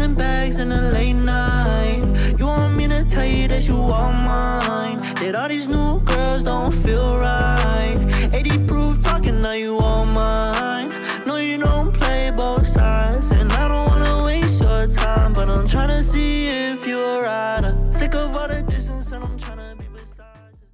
1,000 bags in a late night. You want me to tell you that you are mine? That all these new girls don't feel right. 80 proof talking, now you all mine. No, you don't play both sides, and I don't wanna waste your time, but I'm trying to see if you're a rider. Sick of all the distance, and I'm trying to be beside you.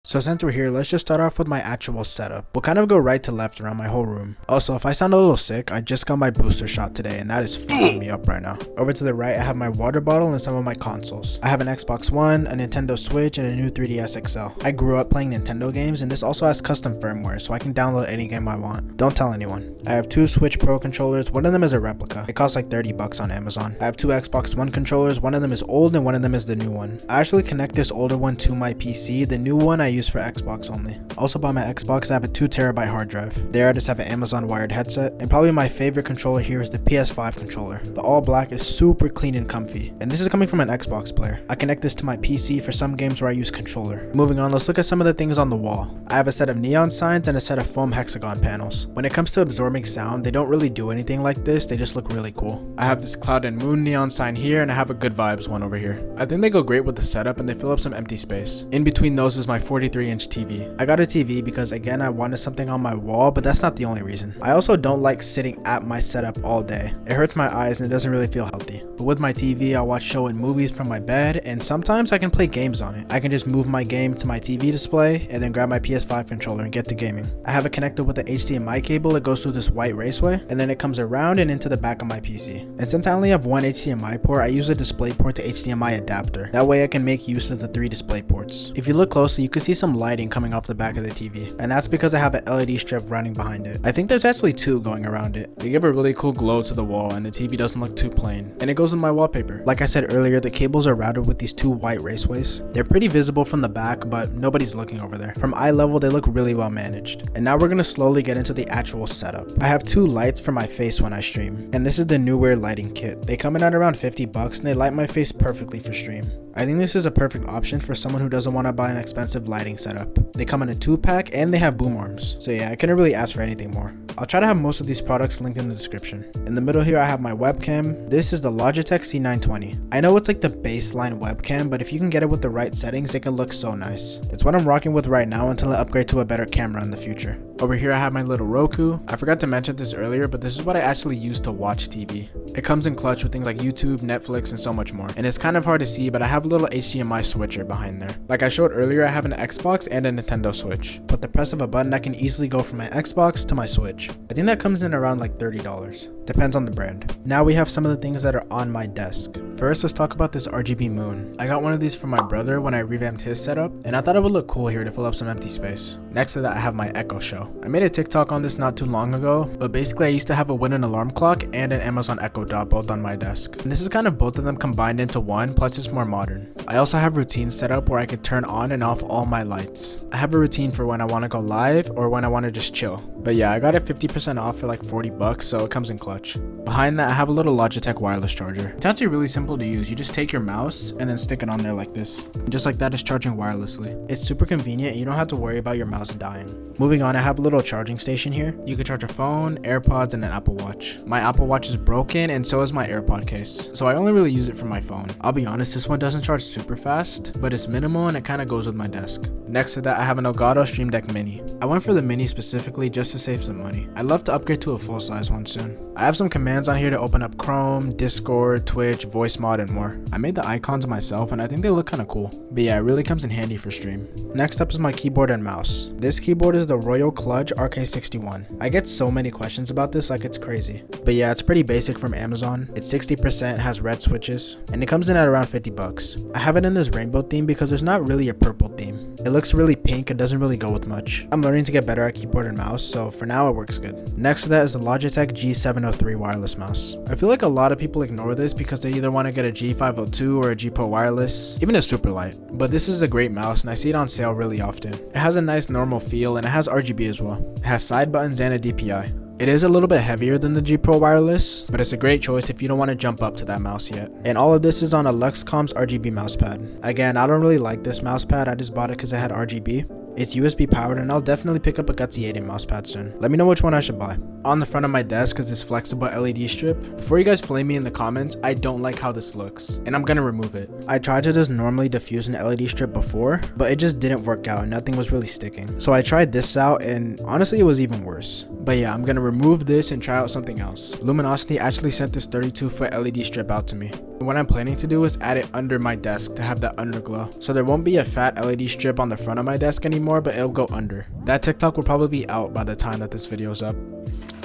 So since we're here, let's just start off with my actual setup. We'll kind of go right to left around my whole room. Also, if I sound a little sick, I just got my booster shot today and that is fucking me up right now. Over to the right, I have my water bottle and some of my consoles. I have an Xbox One, a Nintendo Switch, and a new 3DS XL. I grew up playing Nintendo games and this also has custom firmware so I can download any game I want. Don't tell anyone. I have two Switch Pro controllers, one of them is a replica. It costs like 30 bucks on Amazon. I have two Xbox One controllers, one of them is old and one of them is the new one. I actually connect this older one to my PC, the new one I use for Xbox only. Also by my Xbox, I have a 2TB hard drive. There I just have an Amazon wired headset, and probably my favorite controller here is the PS5 controller. The all black is super clean and comfy, and this is coming from an Xbox player. I connect this to my PC for some games where I use controller. Moving on, let's look at some of the things on the wall. I have a set of neon signs and a set of foam hexagon panels. When it comes to absorbing sound, they don't really do anything like this, they just look really cool. I have this cloud and moon neon sign here, and I have a good vibes one over here. I think they go great with the setup and they fill up some empty space. In between those is my 43-inch TV. I got a TV because again I wanted something on my wall, but that's not the only reason. I also don't like sitting at my setup all day. It hurts my eyes and it doesn't really feel healthy. But with my TV, I'll watch show and movies from my bed, and sometimes I can play games on it. I can just move my game to my TV display and then grab my PS5 controller and get to gaming. I have it connected with the HDMI cable that goes through this white raceway, and then it comes around and into the back of my PC. And since I only have one HDMI port, I use a DisplayPort to HDMI adapter. That way I can make use of the 3 display ports. If you look closely, you can see some lighting coming off the back of the TV, and that's because I have an LED strip running behind it. I think there's actually 2 going around it. They give a really cool glow to the wall and the TV doesn't look too plain, and it goes with my wallpaper. Like I said earlier, the cables are routed with these 2 white raceways. They're pretty visible from the back, but nobody's looking over there. From eye level, they look really well managed. And now we're gonna slowly get into the actual setup. I have 2 lights for my face when I stream, and this is the Neewer lighting kit. They come in at around 50 bucks and they light my face perfectly for stream. I think this is a perfect option for someone who doesn't want to buy an expensive lighting setup. They come in a 2-pack and they have boom arms. So yeah, I couldn't really ask for anything more. I'll try to have most of these products linked in the description. In the middle here, I have my webcam. This is the Logitech C920. I know it's like the baseline webcam, but if you can get it with the right settings, it can look so nice. It's what I'm rocking with right now until I upgrade to a better camera in the future. Over here, I have my little Roku. I forgot to mention this earlier, but this is what I actually use to watch TV. It comes in clutch with things like YouTube, Netflix, and so much more. And it's kind of hard to see, but I have a little HDMI switcher behind there. Like I showed earlier, I have an Xbox and a Nintendo Switch. With the press of a button, I can easily go from my Xbox to my Switch. I think that comes in around like $30. Depends on the brand. Now we have some of the things that are on my desk. First, let's talk about this RGB moon. I got one of these from my brother when I revamped his setup, and I thought it would look cool here to fill up some empty space. Next to that, I have my Echo Show. I made a TikTok on this not too long ago, but basically I used to have a Win alarm clock and an Amazon Echo Dot both on my desk. And this is kind of both of them combined into one, plus it's more modern. I also have routines set up where I can turn on and off all my lights. I have a routine for when I want to go live or when I want to just chill. But yeah, I got it 50% off for like 40 bucks, so it comes in clutch. Behind that, I have a little Logitech wireless charger. It's actually really simple to use. You just take your mouse and then stick it on there like this. And just like that, it's charging wirelessly. It's super convenient and you don't have to worry about your mouse dying. Moving on, I have a little charging station here. You can charge a phone, AirPods, and an Apple Watch. My Apple Watch is broken and so is my AirPod case, so I only really use it for my phone. I'll be honest, this one doesn't charge super fast, but it's minimal and it kind of goes with my desk. Next to that, I have an Elgato Stream Deck Mini. I went for the Mini specifically just to save some money. I'd love to upgrade to a full-size one soon. I have some commands on here to open up Chrome, Discord, Twitch, VoiceMod, and more. I made the icons myself and I think they look kind of cool. But yeah, it really comes in handy for stream. Next up is my keyboard and mouse. This keyboard is the Royal Kludge RK61. I get so many questions about this, like it's crazy. But yeah, it's pretty basic from Amazon. It's 60%, has red switches, and it comes in at around 50 bucks. I have it in this rainbow theme because there's not really a purple theme. It looks really pink and doesn't really go with much. I'm learning to get better at keyboard and mouse, so for now it works good. Next to that is the Logitech G703 wireless mouse. I feel like a lot of people ignore this because they either want to get a G502 or a G Pro wireless, even a Superlight. But this is a great mouse and I see it on sale really often. It has a nice normal feel and it has RGB as well. It has side buttons and a DPI. It is a little bit heavier than the G Pro wireless, but it's a great choice if you don't want to jump up to that mouse yet. And all of this is on a Luxcom's RGB mousepad. Again, I don't really like this mousepad, I just bought it because it had RGB. It's USB powered and I'll definitely pick up a Gutsy 8 mousepad soon. Let me know which one I should buy. On the front of my desk is this flexible LED strip. Before you guys flame me in the comments, I don't like how this looks and I'm gonna remove it. I tried to just normally diffuse an LED strip before, but it just didn't work out and nothing was really sticking. So I tried this out and honestly it was even worse. But yeah, I'm gonna remove this and try out something else. Luminosity actually sent this 32-foot LED strip out to me. What I'm planning to do is add it under my desk to have that underglow. So there won't be a fat LED strip on the front of my desk anymore, but it'll go under. That TikTok will probably be out by the time that this video is up.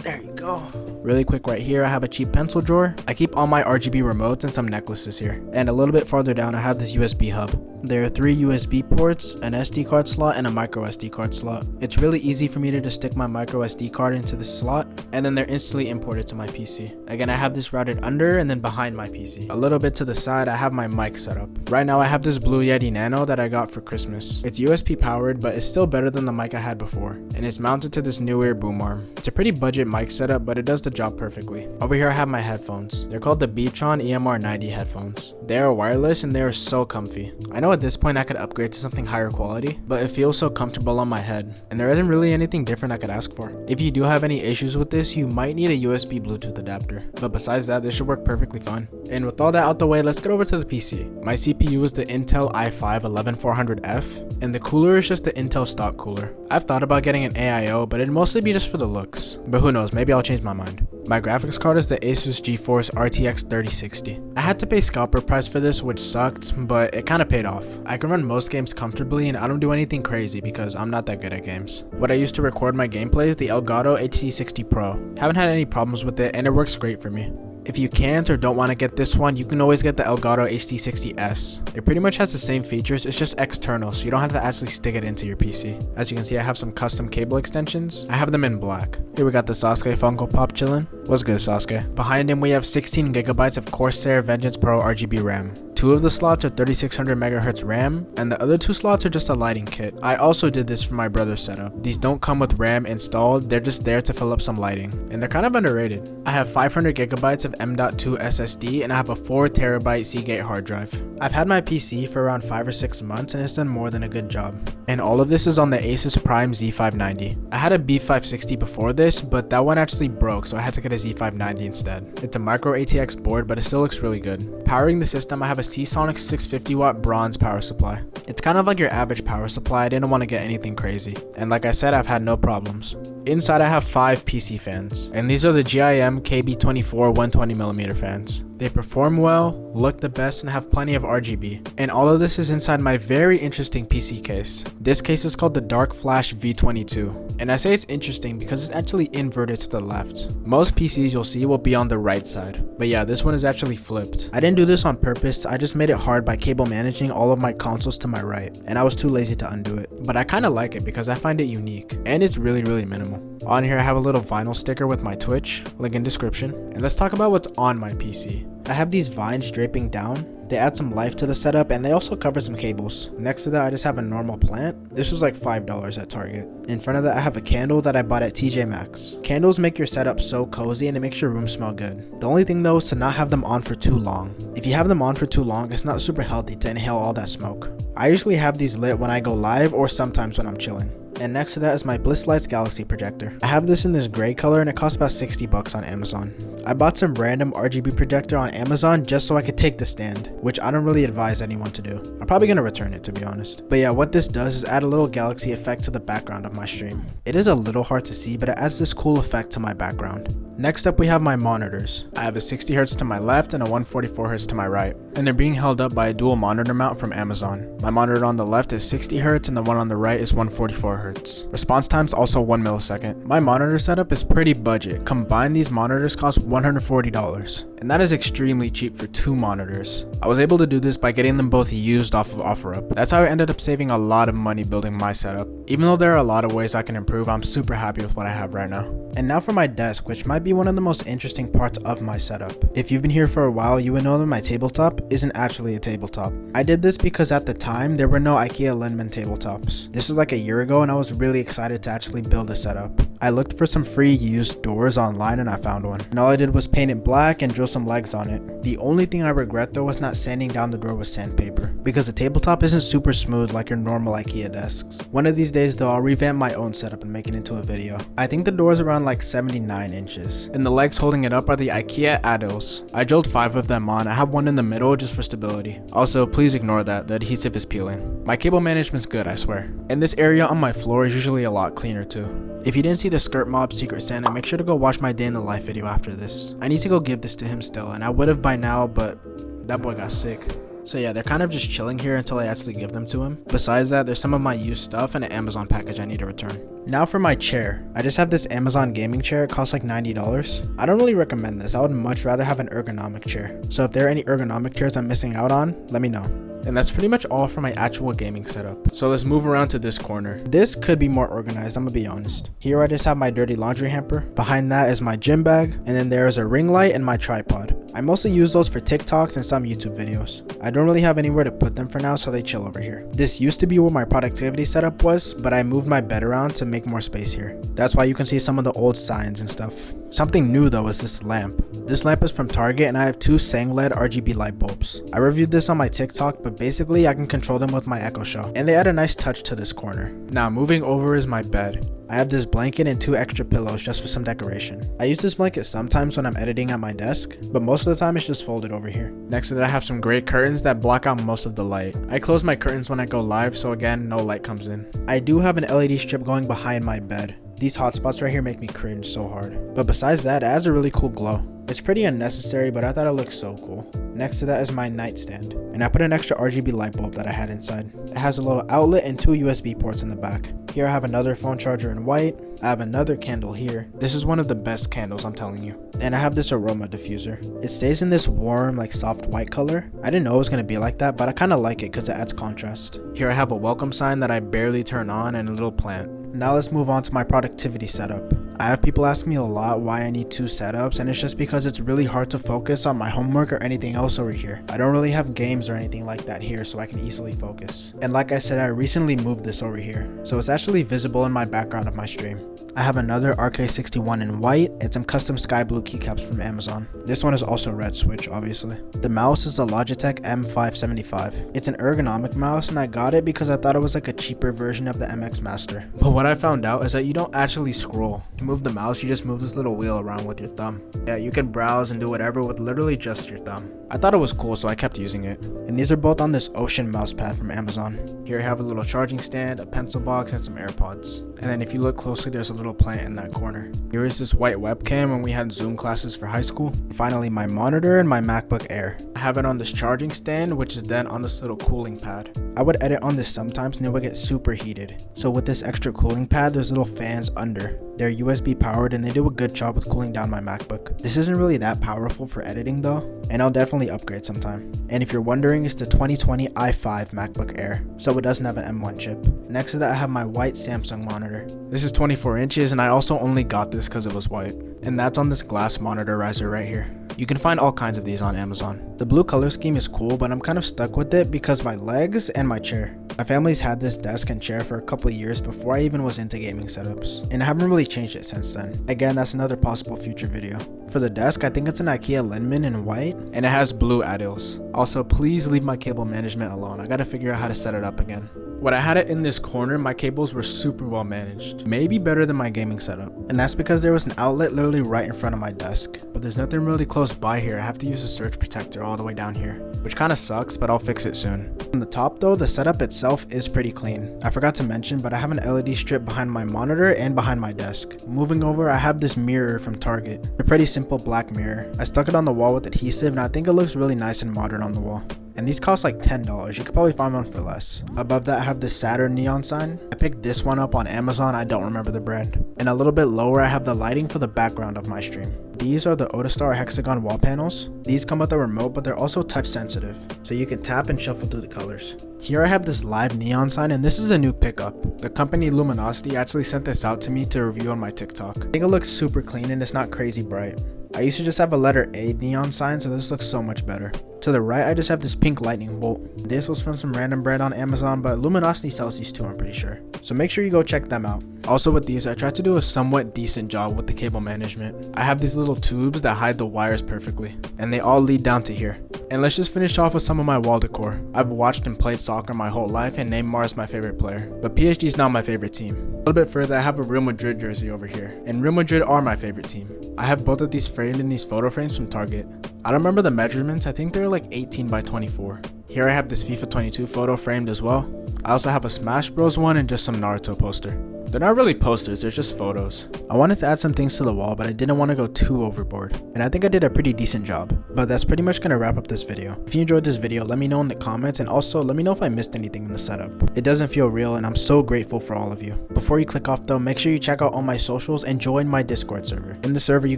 There you go. Really quick right here, I have a cheap pencil drawer. I keep all my RGB remotes and some necklaces here. And a little bit farther down, I have this USB hub. There are 3 USB ports, an SD card slot, and a micro SD card slot. It's really easy for me to just stick my micro SD card into this slot, and then they're instantly imported to my PC. Again, I have this routed under and then behind my PC. A little bit to the side, I have my mic set up. Right now, I have this Blue Yeti Nano that I got for Christmas. It's USB powered, but it's still better than the mic I had before, and it's mounted to this Neewer boom arm. It's a pretty budget mic setup, but it does the job perfectly. Over here, I have my headphones. They're called the Beatron EMR90 headphones. They are wireless and they are so comfy. I know at this point I could upgrade to something higher quality, but it feels so comfortable on my head, and there isn't really anything different I could ask for. If you do have any issues with this, you might need a USB Bluetooth adapter, but besides that, this should work perfectly fine. And with all that out the way, let's get over to the PC. My CPU is the Intel i5 11400F, and the cooler is just the Intel stock cooler. I've thought about getting an AIO, but it'd mostly be just for the looks, but who knows, maybe I'll change my mind. My graphics card is the Asus GeForce RTX 3060. I had to pay scalper price for this, which sucked, but it kind of paid off. I can run most games comfortably and I don't do anything crazy because I'm not that good at games. What I use to record my gameplay is the Elgato HD60 Pro. Haven't had any problems with it and it works great for me. If you can't or don't want to get this one, you can always get the Elgato HD60S. It pretty much has the same features, it's just external, so you don't have to actually stick it into your PC. As you can see, I have some custom cable extensions. I have them in black. Here we got the Sasuke Funko Pop chillin'. What's good, Sasuke? Behind him, we have 16 gigabytes of Corsair Vengeance Pro RGB RAM. 2 of the slots are 3600 MHz RAM, and the other 2 slots are just a lighting kit. I also did this for my brother's setup. These don't come with RAM installed, they're just there to fill up some lighting, and they're kind of underrated. I have 500 gigabytes of M.2 SSD, and I have a 4 terabyte Seagate hard drive. I've had my PC for around 5 or 6 months, and it's done more than a good job. And all of this is on the Asus Prime Z590. I had a B560 before this, but that one actually broke, so I had to get a Z590 instead. It's a micro ATX board, but it still looks really good. Powering the system, I have a Seasonic 650 watt bronze power supply. It's kind of like your average power supply. I didn't want to get anything crazy, and like I said, I've had no problems. Inside I have 5 PC fans, and these are the GIM KB24 120mm fans. They perform well, look the best, and have plenty of RGB. And all of this is inside my very interesting PC case. This case is called the Dark Flash V22. And I say it's interesting because it's actually inverted to the left. Most PCs you'll see will be on the right side. But yeah, this one is actually flipped. I didn't do this on purpose, I just made it hard by cable managing all of my consoles to my right. And I was too lazy to undo it. But I kind of like it because I find it unique. And it's really minimal. On here I have a little vinyl sticker with my Twitch, link in description. And let's talk about what's on my PC. I have these vines draping down. They add some life to the setup and they also cover some cables. Next to that I just have a normal plant. This was like $5 at Target. In front of that I have a candle that I bought at TJ Maxx. Candles make your setup so cozy and it makes your room smell good. The only thing though is to not have them on for too long. If you have them on for too long, it's not super healthy to inhale all that smoke. I usually have these lit when I go live or sometimes when I'm chilling. And next to that is my Bliss Lights Galaxy projector. I have this in this gray color and it costs about 60 bucks on Amazon. I bought some random RGB projector on Amazon just so I could take the stand, which I don't really advise anyone to do. I'm probably gonna return it to be honest. But yeah, what this does is add a little galaxy effect to the background of my stream. It is a little hard to see, but it adds this cool effect to my background. Next up we have my monitors. I have a 60Hz to my left and a 144Hz to my right, and they're being held up by a dual monitor mount from Amazon. My monitor on the left is 60Hz and the one on the right is 144Hz. Response time's also 1 millisecond. My monitor setup is pretty budget. Combined, these monitors cost $140, and that is extremely cheap for 2 monitors. I was able to do this by getting them both used off of OfferUp. That's how I ended up saving a lot of money building my setup. Even though there are a lot of ways I can improve, I'm super happy with what I have right now. And now for my desk, which might be one of the most interesting parts of my setup. If you've been here for a while, you would know that my tabletop isn't actually a tabletop. I did this because at the time, there were no IKEA Lindman tabletops. This was like a year ago and I was really excited to actually build a setup. I looked for some free used doors online and I found one. And all I did was paint it black and drill some legs on it. The only thing I regret though was not sanding down the door with sandpaper, because the tabletop isn't super smooth like your normal IKEA desks. One of these days though, I'll revamp my own setup and make it into a video. I think the door is around like 79 inches. And the legs holding it up are the IKEA Adils. I drilled 5 of them on. I have one in the middle just for stability. Also, please ignore that, the adhesive is peeling. My cable management's good, I swear. And this area on my floor is usually a lot cleaner too. If you didn't see the Skirt Mob Secret Santa, make sure to go watch my day in the life video after this. I need to go give this to him still, and I would have by now, but that boy got sick. So yeah, they're kind of just chilling here until I actually give them to him. Besides that, there's some of my used stuff and an Amazon package I need to return. Now for my chair. I just have this Amazon gaming chair. It costs like $90. I don't really recommend this. I would much rather have an ergonomic chair. So if there are any ergonomic chairs I'm missing out on, let me know. And that's pretty much all for my actual gaming setup. So let's move around to this corner. This could be more organized, I'm gonna be honest. Here I just have my dirty laundry hamper. Behind that is my gym bag. And then there is a ring light and my tripod. I mostly use those for TikToks and some YouTube videos. I don't really have anywhere to put them for now, so they chill over here. This used to be where my productivity setup was, but I moved my bed around to make more space here. That's why you can see some of the old signs and stuff. Something new though is this lamp. This lamp is from Target and I have 2 Sang-LED RGB light bulbs. I reviewed this on my TikTok, but basically I can control them with my Echo Show. And they add a nice touch to this corner. Now moving over is my bed. I have this blanket and 2 extra pillows just for some decoration. I use this blanket sometimes when I'm editing at my desk, but most of the time it's just folded over here. Next to that I have some gray curtains that block out most of the light. I close my curtains when I go live, so again, no light comes in. I do have an LED strip going behind my bed. These hotspots right here make me cringe so hard. But besides that, it has a really cool glow. It's pretty unnecessary, but I thought it looked so cool. Next to that is my nightstand, and I put an extra RGB light bulb that I had inside. It has a little outlet and 2 USB ports in the back. Here I have another phone charger in white. I have another candle here. This is one of the best candles, I'm telling you. And I have this aroma diffuser. It stays in this warm, like soft white color. I didn't know it was gonna be like that, but I kind of like it because it adds contrast. Here I have a welcome sign that I barely turn on and a little plant. Now let's move on to my productivity setup. I have people ask me a lot why I need 2 setups, and it's just because it's really hard to focus on my homework or anything else over here. I don't really have games or anything like that here, so I can easily focus. And like I said, I recently moved this over here, so it's actually visible in my background of my stream. I have another RK61 in white and some custom sky blue keycaps from Amazon. This one is also red switch, obviously. The mouse is a Logitech M575. It's an ergonomic mouse and I got it because I thought it was like a cheaper version of the MX Master. But what I found out is that you don't actually scroll. To move the mouse, you just move this little wheel around with your thumb. Yeah, you can browse and do whatever with literally just your thumb. I thought it was cool, so I kept using it. And these are both on this Ocean mouse pad from Amazon. Here I have a little charging stand, a pencil box, and some AirPods. And then if you look closely, there's a little plant in that corner. Here is this white webcam when we had Zoom classes for high school. Finally, my monitor and my MacBook Air. I have it on this charging stand, which is then on this little cooling pad. I would edit on this sometimes and it would get super heated. So with this extra cooling pad, there's little fans under. They're USB powered and they do a good job with cooling down my MacBook. This isn't really that powerful for editing though, and I'll definitely upgrade sometime. And if you're wondering, it's the 2020 i5 MacBook Air, so it doesn't have an M1 chip. Next to that, I have my white Samsung monitor. This is 24 inches and I also only got this because it was white. And that's on this glass monitor riser right here. You can find all kinds of these on Amazon. The blue color scheme is cool, but I'm kind of stuck with it because my legs and my chair. My family's had this desk and chair for a couple years before I even was into gaming setups, and I haven't really changed it since then. Again, that's another possible future video. For the desk, I think it's an IKEA Linman in white, and it has blue Adils. Also, please leave my cable management alone. I gotta figure out how to set it up again. When I had it in this corner, my cables were super well managed. Maybe better than my gaming setup. And that's because there was an outlet literally right in front of my desk. But there's nothing really close by here. I have to use a surge protector all the way down here, which kind of sucks, but I'll fix it soon. On the top though, the setup itself is pretty clean. I forgot to mention, but I have an LED strip behind my monitor and behind my desk. Moving over, I have this mirror from Target. A pretty simple black mirror. I stuck it on the wall with adhesive and I think it looks really nice and modern on the wall. And these cost like $10. You could probably find one for less. Above that, I have this Saturn neon sign. I picked this one up on Amazon. I don't remember the brand. And a little bit lower, I have the lighting for the background of my stream. These are the Otastar hexagon wall panels. These come with a remote, but they're also touch sensitive, so you can tap and shuffle through the colors. Here I have this live neon sign, and this is a new pickup. The company Luminosity actually sent this out to me to review on my TikTok. I think it looks super clean and it's not crazy bright. I used to just have a letter A neon sign, so this looks so much better. To the right, I just have this pink lightning bolt. This was from some random brand on Amazon, but Luminosity sells these too, I'm pretty sure. So make sure you go check them out. Also with these, I tried to do a somewhat decent job with the cable management. I have these little tubes that hide the wires perfectly, and they all lead down to here. And let's just finish off with some of my wall decor. I've watched and played soccer my whole life, and Neymar is my favorite player, but PSG is not my favorite team. A little bit further, I have a Real Madrid jersey over here, and Real Madrid are my favorite team. I have both of these framed in these photo frames from Target. I don't remember the measurements, I think they're like 18 by 24. Here I have this FIFA 22 photo framed as well. I also have a Smash Bros one and just some Naruto poster. They're not really posters, they're just photos. I wanted to add some things to the wall, but I didn't want to go too overboard. And I think I did a pretty decent job. But that's pretty much gonna wrap up this video. If you enjoyed this video, let me know in the comments, and also let me know if I missed anything in the setup. It doesn't feel real, and I'm so grateful for all of you. Before you click off though, make sure you check out all my socials and join my Discord server. In the server, you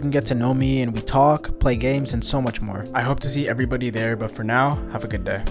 can get to know me and we talk, play games, and so much more. I hope to see everybody there, but for now, have a good day.